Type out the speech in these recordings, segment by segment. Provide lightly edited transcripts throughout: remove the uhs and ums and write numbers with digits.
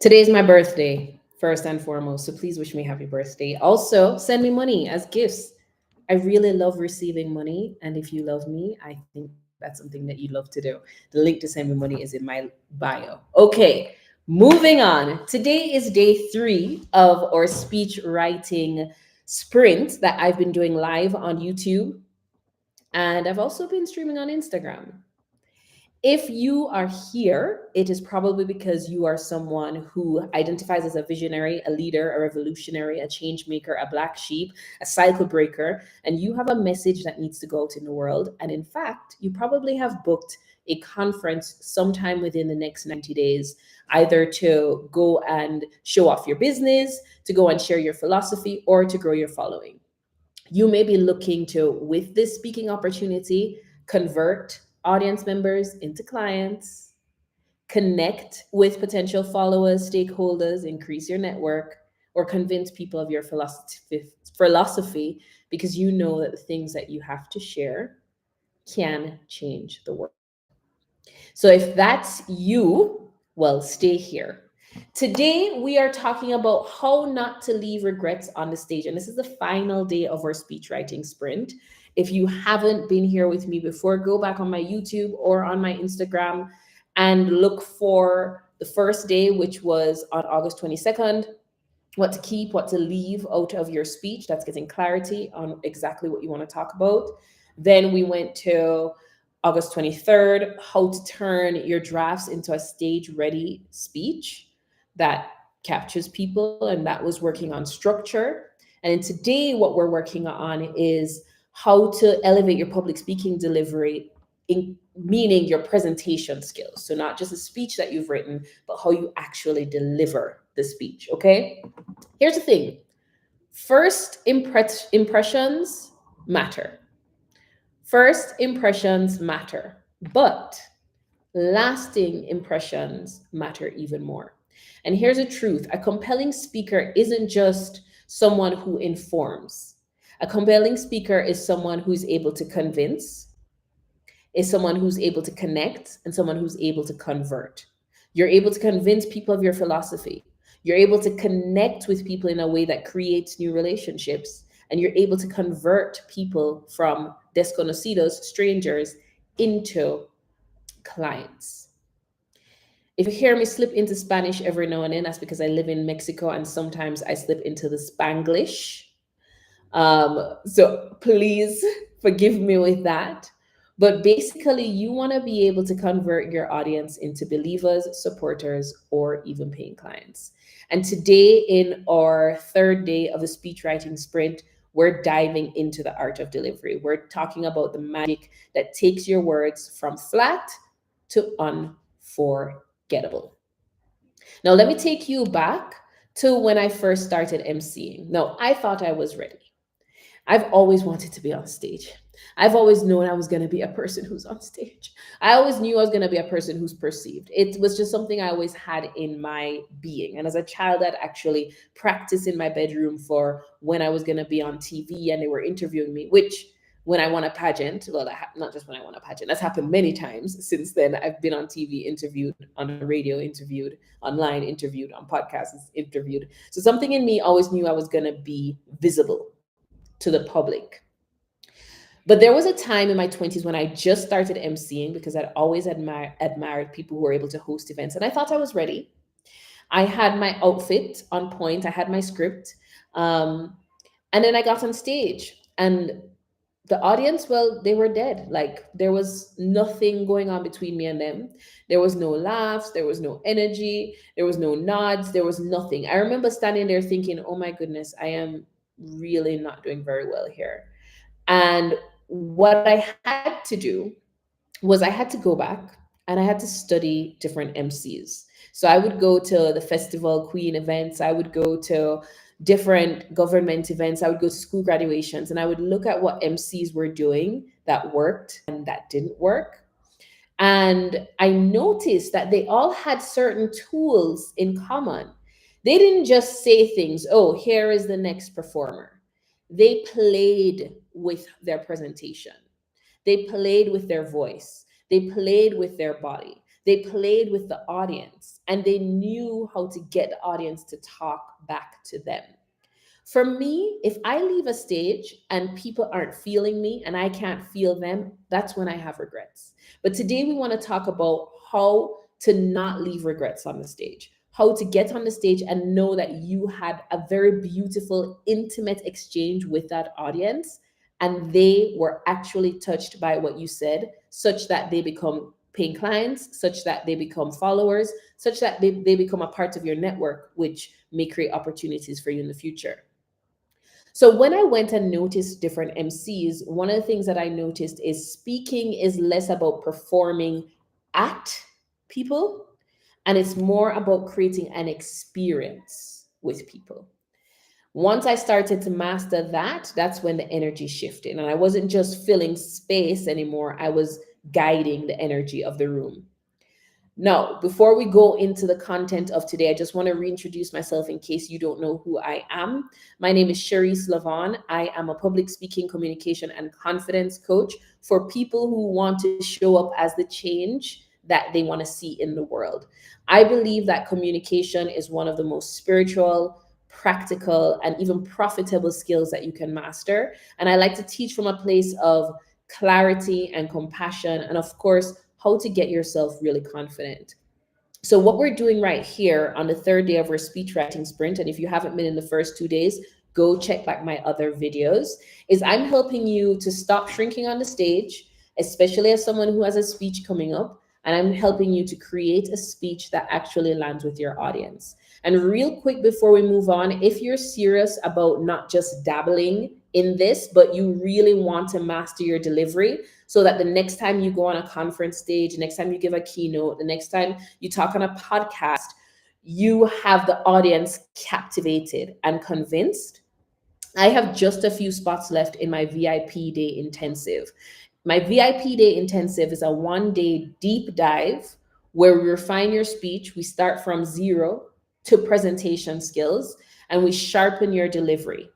Today's my birthday, first and foremost. So please wish me happy birthday. Also, send me money as gifts. I really love receiving money. And if you love me, I think that's something that you love to do. The link to send me money is in my bio. Okay, moving on. Today is day 3 of our speech writing sprint that I've been doing live on YouTube. And I've also been streaming on Instagram. If you are here, it is probably because you are someone who identifies as a visionary, a leader, a revolutionary, a change maker, a black sheep, a cycle breaker, and you have a message that needs to go out in the world. And in fact, you probably have booked a conference sometime within the next 90 days, either to go and show off your business, to go and share your philosophy, or to grow your following. You may be looking to, with this speaking opportunity, convert audience members into clients, connect with potential followers, stakeholders, increase your network, or convince people of your philosophy because you know that the things that you have to share can change the world. So if that's you, well, stay here. Today, we are talking about how not to leave regrets on the stage. And this is the final day of our speech writing sprint. If you haven't been here with me before, go back on my YouTube or on my Instagram and look for the first day, which was on August 22nd. What to keep, what to leave out of your speech. That's getting clarity on exactly what you want to talk about. Then we went to August 23rd, how to turn your drafts into a stage ready speech that captures people. And that was working on structure. And then today, what we're working on is how to elevate your public speaking delivery, meaning your presentation skills. So, not just a speech that you've written, but how you actually deliver the speech. Okay. Here's the thing, first impressions matter. First impressions matter, but lasting impressions matter even more. And here's the truth, a compelling speaker isn't just someone who informs. A compelling speaker is someone who's able to convince, is someone who's able to connect, and someone who's able to convert. You're able to convince people of your philosophy. You're able to connect with people in a way that creates new relationships. And you're able to convert people from desconocidos, strangers, into clients. If you hear me slip into Spanish every now and then, that's because I live in Mexico and sometimes I slip into the Spanglish. So please forgive me with that. But basically, you want to be able to convert your audience into believers, supporters, or even paying clients. And today, in our third day of the speech writing sprint, we're diving into the art of delivery. We're talking about the magic that takes your words from flat to unforgettable. Now, let me take you back to when I first started emceeing. Now, I thought I was ready. I've always wanted to be on stage. I've always known I was going to be a person who's on stage. I always knew I was going to be a person who's perceived. It was just something I always had in my being. And as a child, I'd actually practiced in my bedroom for when I was going to be on TV and they were interviewing me, which when I won a pageant, well, not just when I won a pageant, that's happened many times since then. I've been on TV, interviewed, on the radio, interviewed, online, interviewed, on podcasts, interviewed. So something in me always knew I was going to be visible to the public. But there was a time in my 20s when I just started emceeing because I'd always admired people who were able to host events. And I thought I was ready. I had my outfit on point, I had my script. And then I got on stage and the audience, well, they were dead. Like there was nothing going on between me and them. There was no laughs, there was no energy, there was no nods, there was nothing. I remember standing there thinking, oh my goodness, I am really not doing very well here. And what I had to do was I had to go back and I had to study different MCs. So I would go to the Festival Queen events, I would go to different government events, I would go to school graduations, and I would look at what MCs were doing that worked and that didn't work. And I noticed that they all had certain tools in common. They didn't just say things, oh, here is the next performer. They played with their presentation. They played with their voice. They played with their body. They played with the audience and they knew how to get the audience to talk back to them. For me, if I leave a stage and people aren't feeling me and I can't feel them, that's when I have regrets. But today we want to talk about how to not leave regrets on the stage, how to get on the stage and know that you had a very beautiful, intimate exchange with that audience and they were actually touched by what you said, such that they become paying clients, such that they become followers, such that they become a part of your network, which may create opportunities for you in the future. So when I went and noticed different MCs, one of the things that I noticed is speaking is less about performing at people and it's more about creating an experience with people. Once I started to master that, that's when the energy shifted. And I wasn't just filling space anymore, I was guiding the energy of the room. Now, before we go into the content of today, I just want to reintroduce myself in case you don't know who I am. My name is La-Vonne. I am a public speaking, communication, and confidence coach for people who want to show up as the change that they want to see in the world. I believe that communication is one of the most spiritual, practical, and even profitable skills that you can master. And I like to teach from a place of clarity and compassion, and of course, how to get yourself really confident. So what we're doing right here on the third day of our speech writing sprint, and if you haven't been in the first 2 days, go check back my other videos, is I'm helping you to stop shrinking on the stage, especially as someone who has a speech coming up, and I'm helping you to create a speech that actually lands with your audience. And real quick before we move on, if you're serious about not just dabbling in this, but you really want to master your delivery so that the next time you go on a conference stage, the next time you give a keynote, the next time you talk on a podcast, you have the audience captivated and convinced, I have just a few spots left in my VIP day intensive. My VIP day intensive is a 1 day deep dive where we refine your speech. We start from zero to presentation skills and we sharpen your delivery.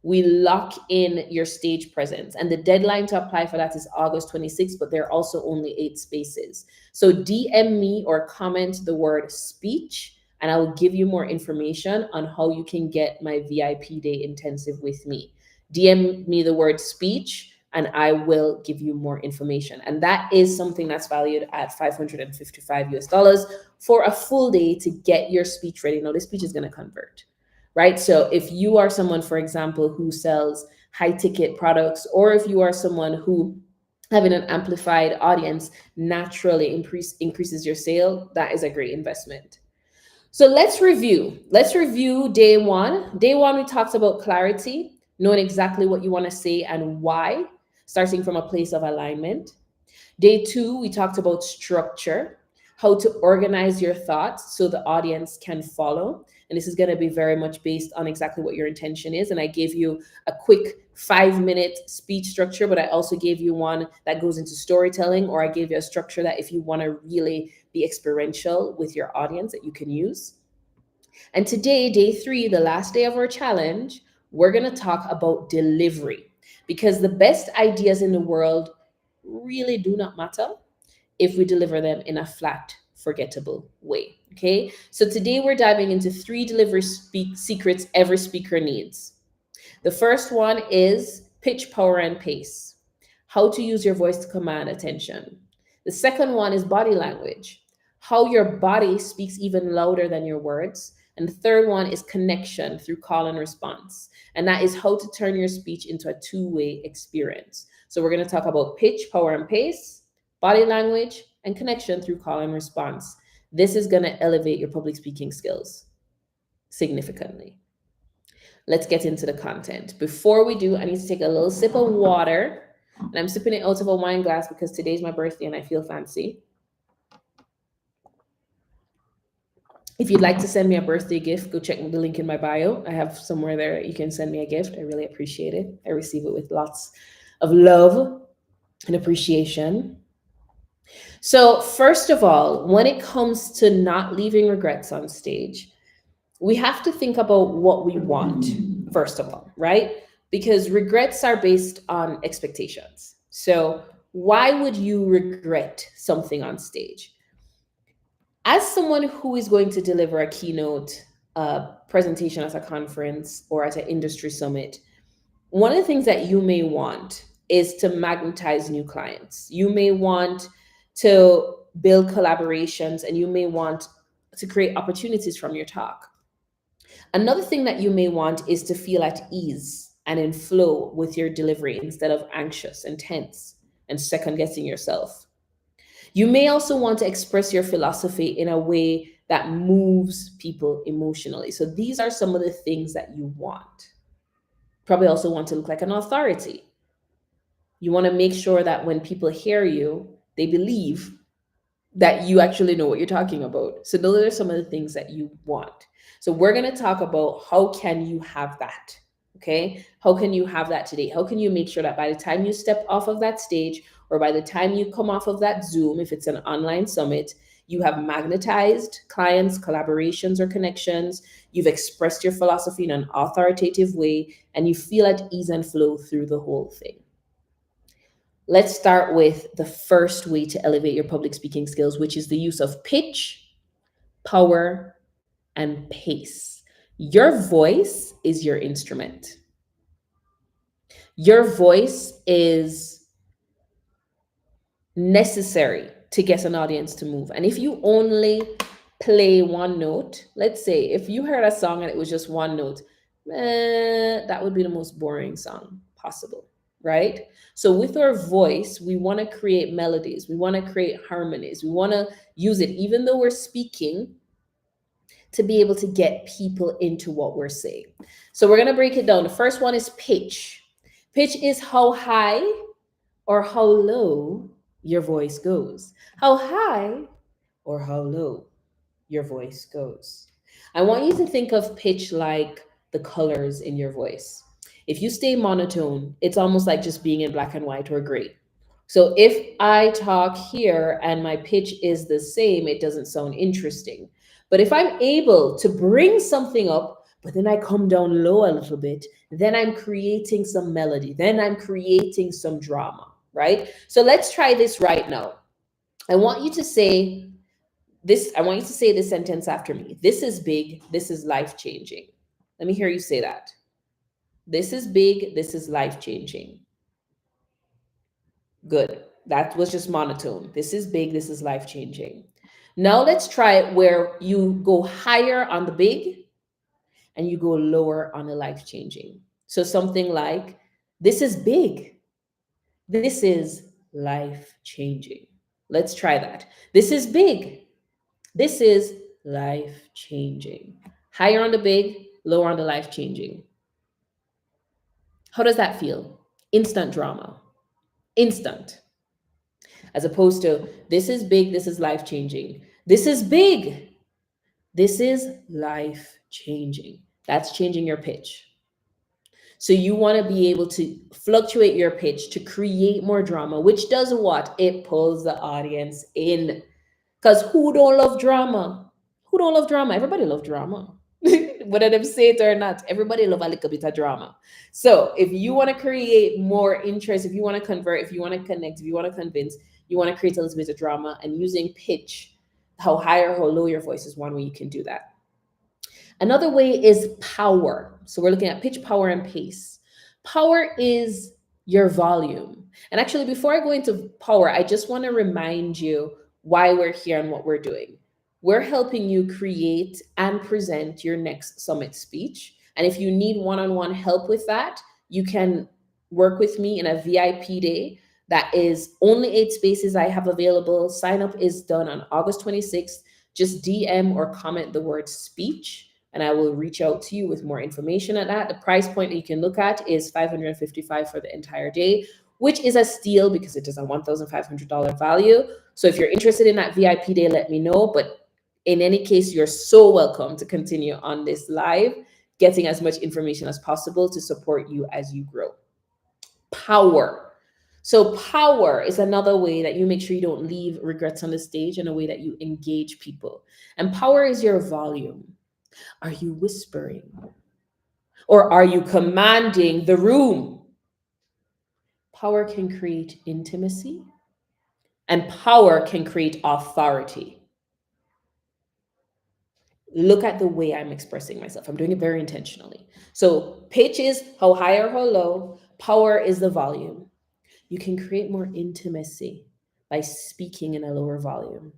We lock in your stage presence. And the deadline to apply for that is August 26th, but there are also only 8 spaces. So DM me or comment the word speech, and I will give you more information on how you can get my VIP day intensive with me. DM me the word speech, and I will give you more information. And that is something that's valued at $555 US for a full day to get your speech ready. Now, this speech is going to convert, right? So if you are someone, for example, who sells high ticket products, or if you are someone who having an amplified audience naturally increases your sale, that is a great investment. So let's review. Let's review day one. Day one, we talked about clarity, knowing exactly what you want to say and why, starting from a place of alignment. Day two, we talked about structure, how to organize your thoughts so the audience can follow. And this is going to be very much based on exactly what your intention is. And I gave you a quick 5-minute speech structure, but I also gave you one that goes into storytelling, or I gave you a structure that if you want to really be experiential with your audience that you can use. And today, day 3, the last day of our challenge, we're going to talk about delivery, because the best ideas in the world really do not matter if we deliver them in a flat, forgettable way. Okay, so today we're diving into 3 delivery secrets every speaker needs. The first one is pitch, power, and pace, how to use your voice to command attention. The second one is body language, how your body speaks even louder than your words. And the third one is connection through call and response. And that is how to turn your speech into a 2-way experience. So we're going to talk about pitch, power, and pace, body language, and connection through call and response. This is going to elevate your public speaking skills significantly. Let's get into the content. Before we do, I need to take a little sip of water. And I'm sipping it out of a wine glass because today's my birthday and I feel fancy. If you'd like to send me a birthday gift, go check the link in my bio. I have somewhere there you can send me a gift. I really appreciate it. I receive it with lots of love and appreciation. So first of all, when it comes to not leaving regrets on stage, we have to think about what we want, first of all, right? Because regrets are based on expectations. So why would you regret something on stage? As someone who is going to deliver a keynote presentation at a conference or at an industry summit, one of the things that you may want is to magnetize new clients. You may want to build collaborations, and you may want to create opportunities from your talk. Another thing that you may want is to feel at ease and in flow with your delivery instead of anxious and tense and second guessing yourself. You may also want to express your philosophy in a way that moves people emotionally. So these are some of the things that you want. Probably also want to look like an authority. You want to make sure that when people hear you, they believe that you actually know what you're talking about. So those are some of the things that you want. So we're going to talk about how can you have that? Okay? How can you have that today? How can you make sure that by the time you step off of that stage or by the time you come off of that Zoom, if it's an online summit, you have magnetized clients, collaborations, or connections. You've expressed your philosophy in an authoritative way, and you feel at ease and flow through the whole thing. Let's start with the first way to elevate your public speaking skills, which is the use of pitch, power, and pace. Your voice is your instrument. Your voice is necessary to get an audience to move. And if you only play one note, let's say if you heard a song and it was just one note, that would be the most boring song possible, right? So with our voice, we want to create melodies, we want to create harmonies, we want to use it, even though we're speaking, to be able to get people into what we're saying. So we're going to break it down. The first one is pitch. Pitch is how high or how low your voice goes. How high or how low your voice goes. I want you to think of pitch like the colors in your voice. If you stay monotone, it's almost like just being in black and white or gray. So if I talk here and my pitch is the same, it doesn't sound interesting. But if I'm able to bring something up, but then I come down low a little bit, then I'm creating some melody, then I'm creating some drama, right? So let's try this right now. I want you to say this sentence after me. This is big, this is life-changing. Let me hear you say that. This is big, this is life-changing. Good. That was just monotone. This is big, this is life-changing. Now let's try it where you go higher on the big and you go lower on the life-changing. So something like, this is big, this is life-changing. Let's try that. This is big, this is life-changing. Higher on the big, lower on the life-changing. How does that feel? Instant drama. Instant. As opposed to, this is big, this is life-changing. This is big, this is life-changing. That's changing your pitch. So you want to be able to fluctuate your pitch to create more drama, which does what? It pulls the audience in. Because who don't love drama? Who don't love drama? Everybody love drama. Whether them say it or not, everybody love a little bit of drama. So if you want to create more interest, if you want to convert, if you want to connect, if you want to convince, you want to create a little bit of drama, and using pitch, how high or how low your voice is one way you can do that. Another way is power. So we're looking at pitch, power, and pace. Power is your volume. And actually, before I go into power, I just want to remind you why we're here and what we're doing. We're helping you create and present your next summit speech. And if you need one-on-one help with that, you can work with me in a VIP day. That is only 8 spaces I have available. Sign up is done on August 26th. Just DM or comment the word speech, and I will reach out to you with more information at that. The price point that you can look at is $555 for the entire day, which is a steal because it is a $1,500 value. So if you're interested in that VIP day, let me know. But in any case, you're so welcome to continue on this live, getting as much information as possible to support you as you grow. Power. So power is another way that you make sure you don't leave regrets on the stage, in a way that you engage people. And power is your volume. Are you whispering? Or are you commanding the room? Power can create intimacy, and power can create authority. look at the way I'm expressing myself. I'm doing it very intentionally. So pitch is how high or how low, power is the volume. You can create more intimacy by speaking in a lower volume.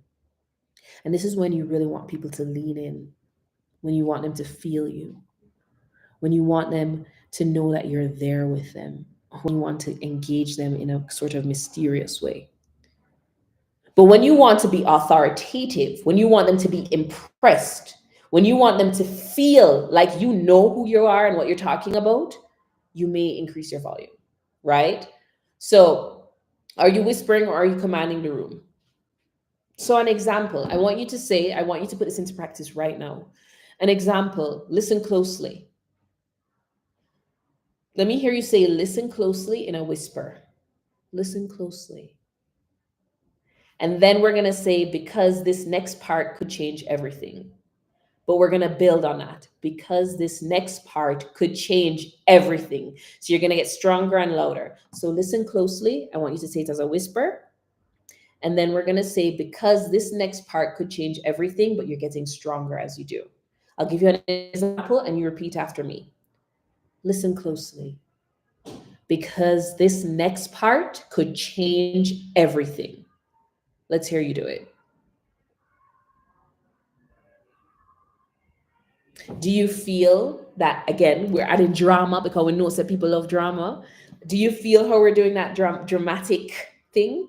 And this is when you really want people to lean in, when you want them to feel you, when you want them to know that you're there with them, when you want to engage them in a sort of mysterious way. But when you want to be authoritative, when you want them to be impressed, when you want them to feel like you know who you are and what you're talking about, you may increase your volume, right? So, are you whispering or are you commanding the room? So, an example, I want you to put this into practice right now. An example, listen closely. Let me hear you say, listen closely in a whisper. Listen closely. And then we're going to say, because this next part could change everything. But we're going to build on that because this next part could change everything. So you're going to get stronger and louder. So listen closely. I want you to say it as a whisper. And then we're going to say, because this next part could change everything, but you're getting stronger as you do. I'll give you an example and you repeat after me. Listen closely. Because this next part could change everything. Let's hear you do it. Do you feel that, again, we're adding drama because we know that people love drama? Do you feel how we're doing that dramatic thing?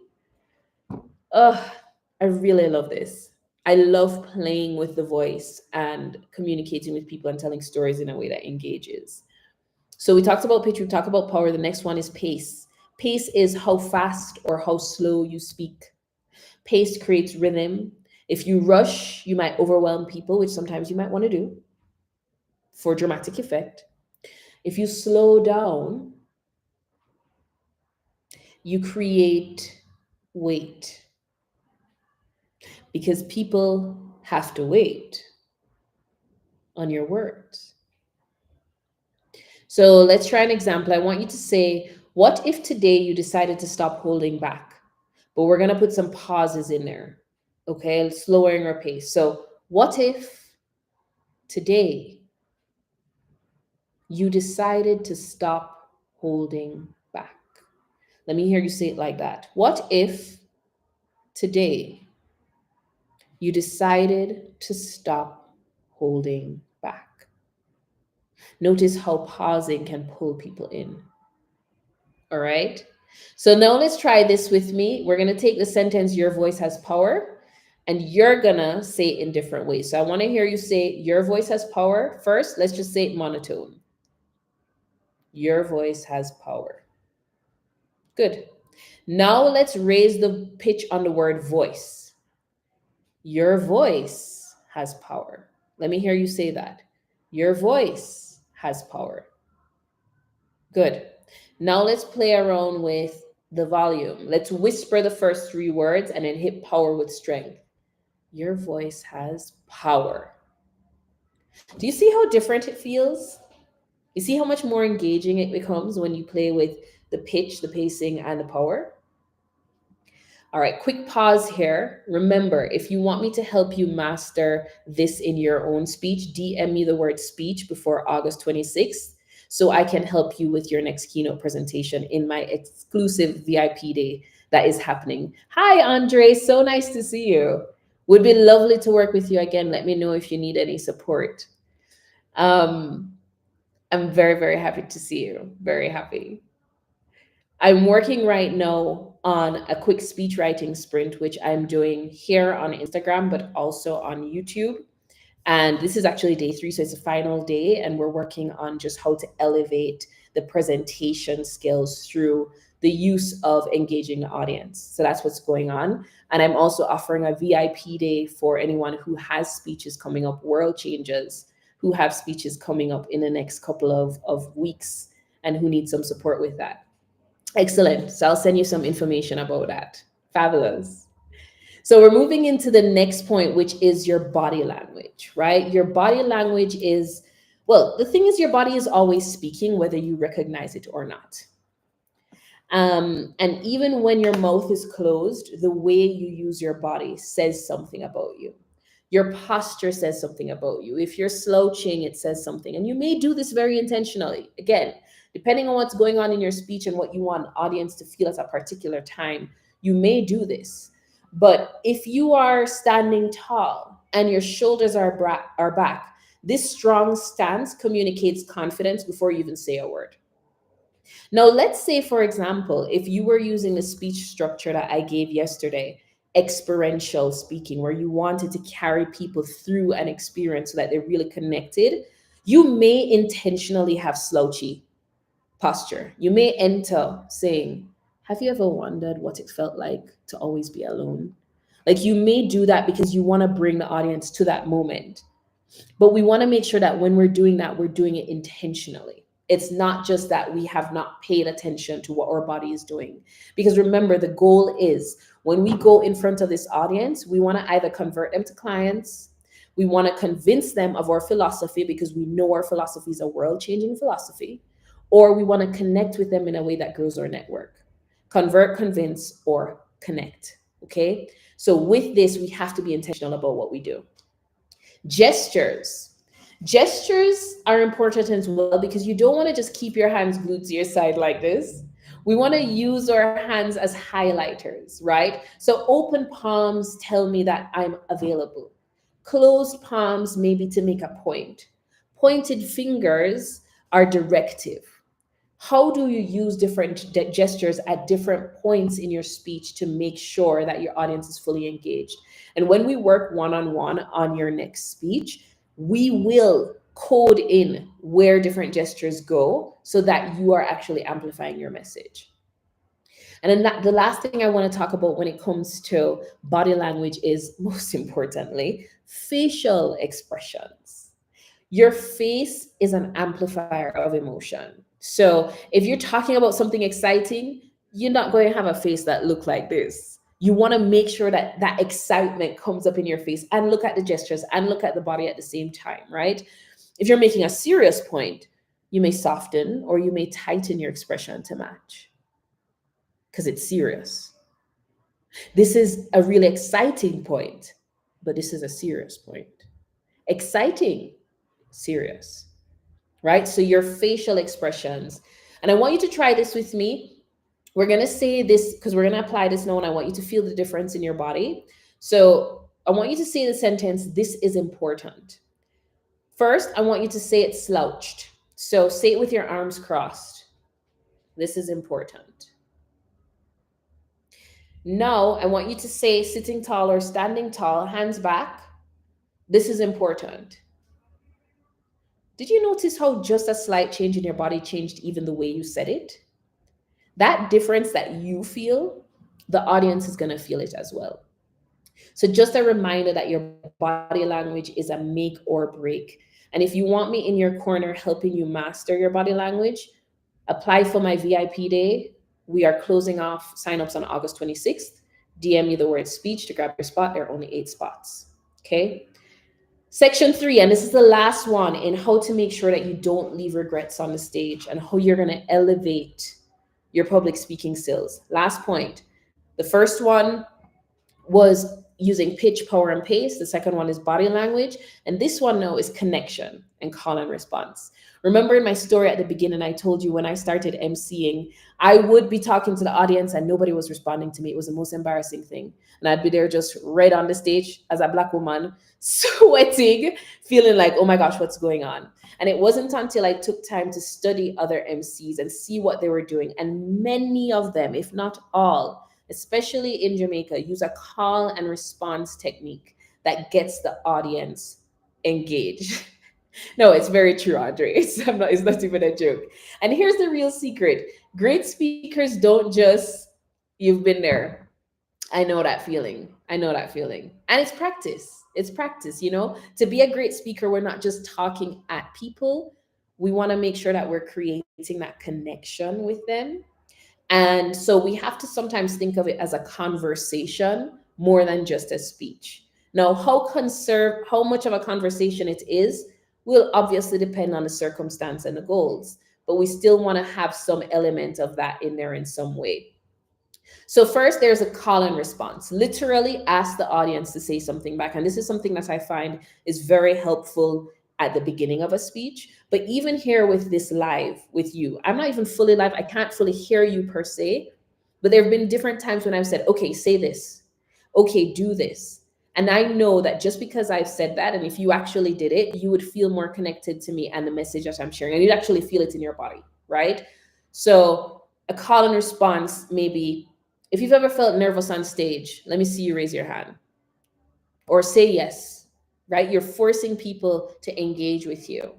Oh, I really love this. I love playing with the voice and communicating with people and telling stories in a way that engages. So we talked about pitch, we talked about power. The next one is pace. Pace is how fast or how slow you speak. Pace creates rhythm. If you rush, you might overwhelm people, which sometimes you might want to do for dramatic effect. If you slow down, you create weight because people have to wait on your words. So let's try an example. I want you to say, what if today you decided to stop holding back? But we're going to put some pauses in there, okay? Slowing our pace. So, what if today you decided to stop holding back? Let me hear you say it like that. What if today you decided to stop holding back? Notice how pausing can pull people in. All right. So now let's try this with me. We're going to take the sentence, your voice has power, and you're going to say it in different ways. So I want to hear you say, your voice has power. First, let's just say it monotone. Your voice has power. Good. Now let's raise the pitch on the word voice. Your voice has power. Let me hear you say that. Your voice has power. Good. Now let's play around with the volume. Let's whisper the first three words and then hit power with strength. Your voice has power. Do you see how different it feels? You see how much more engaging it becomes when you play with the pitch, the pacing, and the power? All right, quick pause here. Remember, if you want me to help you master this in your own speech, DM me the word speech before August 26th so I can help you with your next keynote presentation in my exclusive VIP day that is happening. Hi, Andre. So nice to see you. Would be lovely to work with you again. Let me know if you need any support. I'm very, very happy to see you. Very happy. I'm working right now on a quick speech writing sprint, which I'm doing here on Instagram, but also on YouTube. And this is actually day 3, so it's the final day. And we're working on just how to elevate the presentation skills through the use of engaging the audience. So that's what's going on. And I'm also offering a VIP day for anyone who has speeches coming up, world changers, who have speeches coming up in the next couple of weeks and who need some support with that. Excellent. So I'll send you some information about that. Fabulous. So we're moving into the next point, which is your body language, right? Your body language is, well, the thing is your body is always speaking, whether you recognize it or not. And even when your mouth is closed, the way you use your body says something about you. Your posture says something about you. If you're slouching, it says something. And you may do this very intentionally. Again, depending on what's going on in your speech and what you want an audience to feel at a particular time, you may do this. But if you are standing tall and your shoulders are back, this strong stance communicates confidence before you even say a word. Now, let's say, for example, if you were using the speech structure that I gave yesterday, experiential speaking, where you wanted to carry people through an experience so that they're really connected, you may intentionally have slouchy posture. You may enter saying, "Have you ever wondered what it felt like to always be alone?" Like, you may do that because you want to bring the audience to that moment. But we want to make sure that when we're doing that, we're doing it intentionally. It's not just that we have not paid attention to what our body is doing. Because remember, the goal is when we go in front of this audience, we want to either convert them to clients, we want to convince them of our philosophy because we know our philosophy is a world changing philosophy, or we want to connect with them in a way that grows our network. Convert, convince, or connect. Okay. So with this, we have to be intentional about what we do. Gestures. Gestures are important as well because you don't want to just keep your hands glued to your side like this. We want to use our hands as highlighters, right? So open palms tell me that I'm available. Closed palms maybe to make a point. Pointed fingers are directive. How do you use different gestures at different points in your speech to make sure that your audience is fully engaged? And when we work one-on-one on your next speech, we will code in where different gestures go so that you are actually amplifying your message. And then the last thing I want to talk about when it comes to body language is, most importantly, facial expressions. Your face is an amplifier of emotion. So if you're talking about something exciting, you're not going to have a face that looks like this. You want to make sure that that excitement comes up in your face, and look at the gestures and look at the body at the same time, right? If you're making a serious point, you may soften or you may tighten your expression to match because it's serious. This is a really exciting point, but this is a serious point. Exciting, serious, right? So your facial expressions. And I want you to try this with me. We're going to say this because we're going to apply this now, and I want you to feel the difference in your body. So I want you to say the sentence, "This is important." First, I want you to say it slouched. So say it with your arms crossed. "This is important." Now, I want you to say sitting tall or standing tall, hands back. "This is important." Did you notice how just a slight change in your body changed even the way you said it? That difference that you feel, the audience is going to feel it as well. So just a reminder that your body language is a make or break. And if you want me in your corner helping you master your body language, apply for my VIP day. We are closing off signups on August 26th. DM me the word speech to grab your spot. There are only 8 spots. Okay. Section 3, and this is the last one, in how to make sure that you don't leave regrets on the stage and how you're going to elevate your public speaking skills. Last point. The first one was using pitch, power, and pace. The second one is body language. And this one now is connection and call and response. Remember in my story at the beginning, I told you when I started emceeing, I would be talking to the audience and nobody was responding to me. It was the most embarrassing thing. And I'd be there just right on the stage as a Black woman, sweating, feeling like, oh my gosh, what's going on? And it wasn't until I took time to study other MCs and see what they were doing. And many of them, if not all, especially in Jamaica, use a call and response technique that gets the audience engaged. No, it's very true, Andre. It's not even a joke. And here's the real secret. Great speakers don't just, "You've been there. I know that feeling. I know that feeling." And it's practice. It's practice, you know? To be a great speaker, we're not just talking at people. We want to make sure that we're creating that connection with them. And so we have to sometimes think of it as a conversation more than just a speech. Now, how much of a conversation it is will obviously depend on the circumstance and the goals, but we still want to have some element of that in there in some way. So first, there's a call and response. Literally ask the audience to say something back. And this is something that I find is very helpful at the beginning of a speech. But even here with this live with you, I'm not even fully live. I can't fully hear you per se. But there have been different times when I've said, okay, say this. Okay, do this. And I know that just because I've said that, and if you actually did it, you would feel more connected to me and the message that I'm sharing. And you'd actually feel it in your body, right? So a call and response, maybe if you've ever felt nervous on stage, let me see you raise your hand or say yes, right? You're forcing people to engage with you.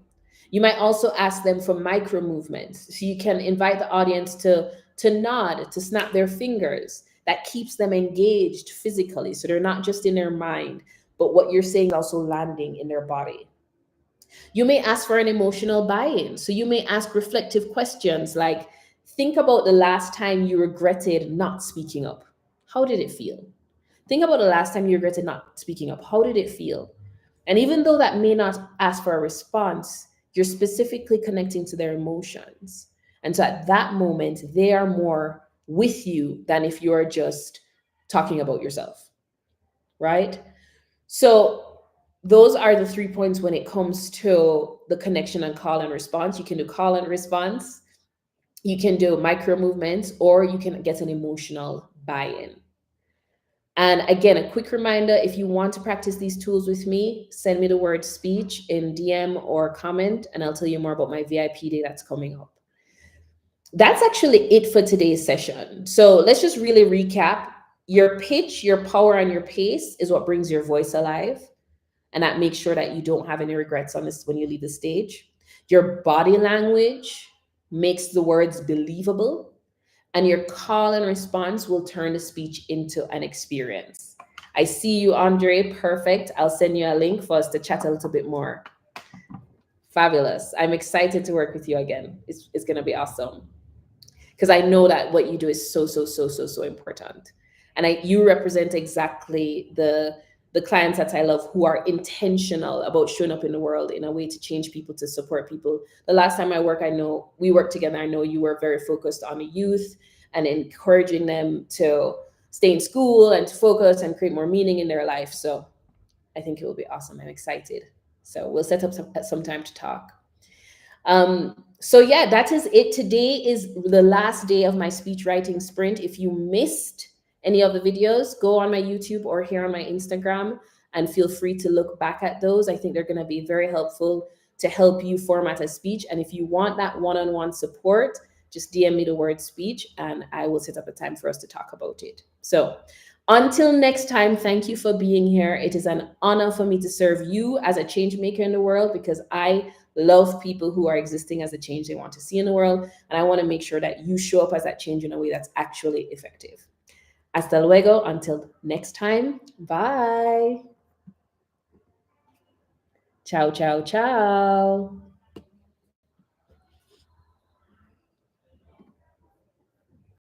You might also ask them for micro movements. So you can invite the audience to nod, to snap their fingers. That keeps them engaged physically. So they're not just in their mind, but what you're saying is also landing in their body. You may ask for an emotional buy in. So you may ask reflective questions like, think about the last time you regretted not speaking up. How did it feel? Think about the last time you regretted not speaking up. How did it feel? And even though that may not ask for a response, you're specifically connecting to their emotions. And so at that moment, they are more with you than if you're just talking about yourself, right? So those are the 3 points when it comes to the connection and call and response. You can do call and response, you can do micro movements, or you can get an emotional buy-in. And again, a quick reminder, if you want to practice these tools with me, send me the word speech in DM or comment, and I'll tell you more about my VIP day that's coming up. That's actually it for today's session. So let's just really recap. Your pitch, your power, and your pace is what brings your voice alive. And that makes sure that you don't have any regrets on this when you leave the stage. Your body language makes the words believable, and your call and response will turn the speech into an experience. I see you, Andre. Perfect. I'll send you a link for us to chat a little bit more. Fabulous. I'm excited to work with you again. It's going to be awesome because I know that what you do is so important. And you represent exactly the clients that I love who are intentional about showing up in the world in a way to change people, to support people. The last time we worked together, I know you were very focused on the youth and encouraging them to stay in school and to focus and create more meaning in their life. So I think it will be awesome. I'm excited. So we'll set up some time to talk. So yeah, that is it. Today is the last day of my speech writing sprint. If you missed any of the videos, go on my YouTube or here on my Instagram and feel free to look back at those. I think they're going to be very helpful to help you format a speech. And if you want that one-on-one support, just DM me the word speech and I will set up a time for us to talk about it. So until next time, thank you for being here. It is an honor for me to serve you as a change maker in the world because I love people who are existing as the change they want to see in the world. And I want to make sure that you show up as that change in a way that's actually effective. Hasta luego. Until next time. Bye. Ciao, ciao, ciao.